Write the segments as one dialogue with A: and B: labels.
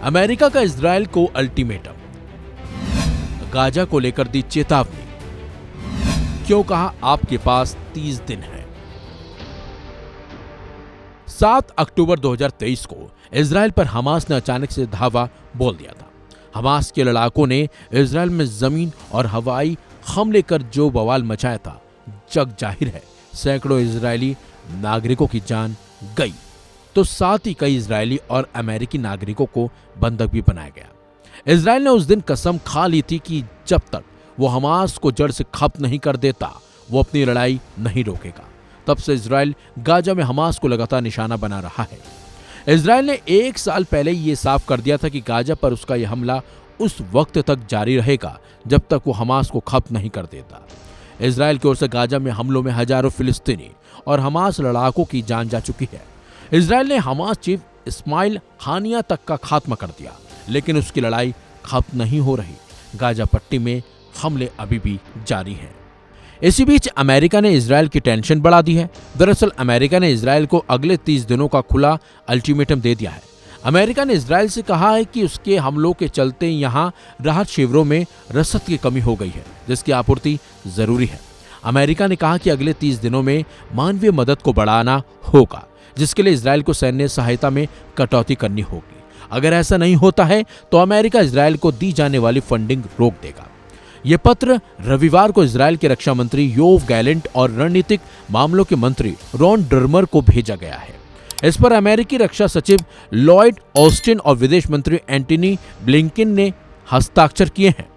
A: America का Israel को ultimatum, Gaza को लेकर दी चेतावनी, क्यों कहा आपके पास 30 दिन है। 7 अक्टूबर 2023 को इजराइल पर हमास ने अचानक से धावा बोल दिया था। हमास के लड़ाकों ने इजराइल में जमीन और हवाई हमले कर जो बवाल मचाया था, जग जाहिर है सैकड़ों इजरायली नागरिकों की जान गई, तो साथ ही कई इजरायली और अमेरिकी नागरिकों को बंधक भी बनाया गया। इजराइल ने उस दिन कसम खा ली थी कि जब तक वो हमास को जड़ से खत्म नहीं कर देता, वो अपनी लड़ाई नहीं रोकेगा। तब से इजराइल गाजा में हमास को लगातार निशाना बना रहा है। इजराइल ने 1 साल पहले ये साफ कर दिया था कि गाजा पर उसका यह हमला उस वक्त तक जारी रहेगा जब तक वो हमास को खत्म नहीं कर देता। इजराइल की ओर से गाजा में हमलों में हजारों फिलिस्तीनी और हमास लड़ाकों की जान जा चुकी है। इजराइल ने हमास चीफ इस्माइल हानिया तक का खात्मा कर दिया, लेकिन उसकी लड़ाई खत्म नहीं हो रही। गाजा पट्टी में हमले अभी भी जारी हैं। इसी बीच अमेरिका ने इजराइल की टेंशन बढ़ा दी है। दरअसल अमेरिका ने इजराइल को अगले 30 दिनों का खुला अल्टीमेटम दे दिया है। अमेरिका ने इजराइल से कहा है कि उसके हमलों के चलते यहां राहत शिविरों में रसद की कमी हो गई है, जिसकी आपूर्ति जरूरी है। अमेरिका ने कहा कि अगले 30 दिनों में मानवीय मदद को बढ़ाना होगा, जिसके लिए इजराइल को सैन्य सहायता में कटौती करनी होगी। अगर ऐसा नहीं होता है तो अमेरिका इजराइल को दी जाने वाली फंडिंग रोक देगा। ये पत्र रविवार को इजराइल के रक्षा मंत्री योव गैलेंट और रणनीतिक मामलों के मंत्री रॉन डर्मर को भेजा गया है। इस पर अमेरिकी रक्षा सचिव लॉयड ऑस्टिन और विदेश मंत्री एंटनी ब्लिंकन ने हस्ताक्षर किए हैं।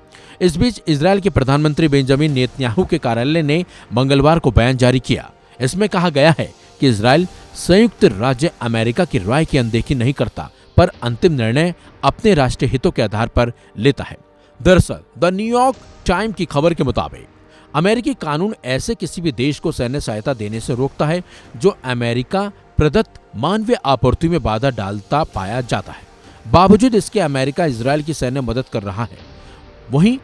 A: इस बीच इजराइल के प्रधानमंत्री बेंजामिन नेतन्याहू के कार्यालय ने मंगलवार को बयान जारी किया। इसमें कहा गया है कि इजराइल संयुक्त राज्य अमेरिका की राय की अनदेखी नहीं करता, पर अंतिम निर्णय अपने राष्ट्रीय हितों के आधार पर लेता है। दरअसल द न्यूयॉर्क टाइम की खबर के मुताबिक अमेरिकी कानून ऐसे किसी भी देश को सैन्य सहायता देने से रोकता है जो अमेरिका प्रदत्त मानवीय आपूर्ति में बाधा डालता पाया जाता है। बावजूद इसके अमेरिका इजराइल की सैन्य मदद कर रहा है। वहीं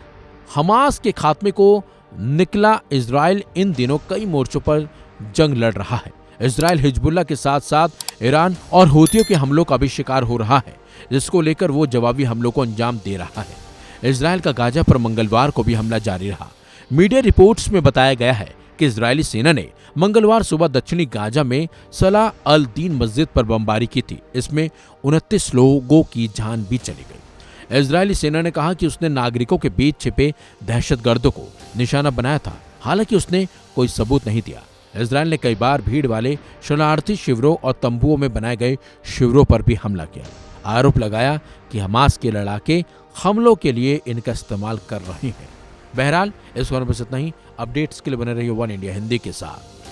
A: हमास के खात्मे को निकला इजराइल इन दिनों कई मोर्चों पर जंग लड़ रहा है। इजराइल हिजबुल्लाह के साथ साथ ईरान और हूतियों के हमलों का भी शिकार हो रहा है, जिसको लेकर वो जवाबी हमलों को अंजाम दे रहा है। इजराइल का गाजा पर मंगलवार को भी हमला जारी रहा। मीडिया रिपोर्ट्स में बताया गया है कि इजरायली सेना ने मंगलवार सुबह दक्षिणी गाजा में सलाह अल दीन मस्जिद पर बमबारी की थी। इसमें 29 लोगों की जान भी चली गई। इजरायली सेना ने कहा कि उसने नागरिकों के बीच छिपे दहशतगर्दों को निशाना बनाया था, हालांकि उसने कोई सबूत नहीं दिया। इजराइल ने कई बार भीड़ वाले शरणार्थी शिविरों और तंबुओं में बनाए गए शिविरों पर भी हमला किया। आरोप लगाया कि हमास के लड़ाके हमलों के लिए इनका इस्तेमाल कर रहे हैं। बहरहाल इस खबर में बस इतना ही। अपडेट्स के लिए बने रहिए वन इंडिया हिंदी के साथ।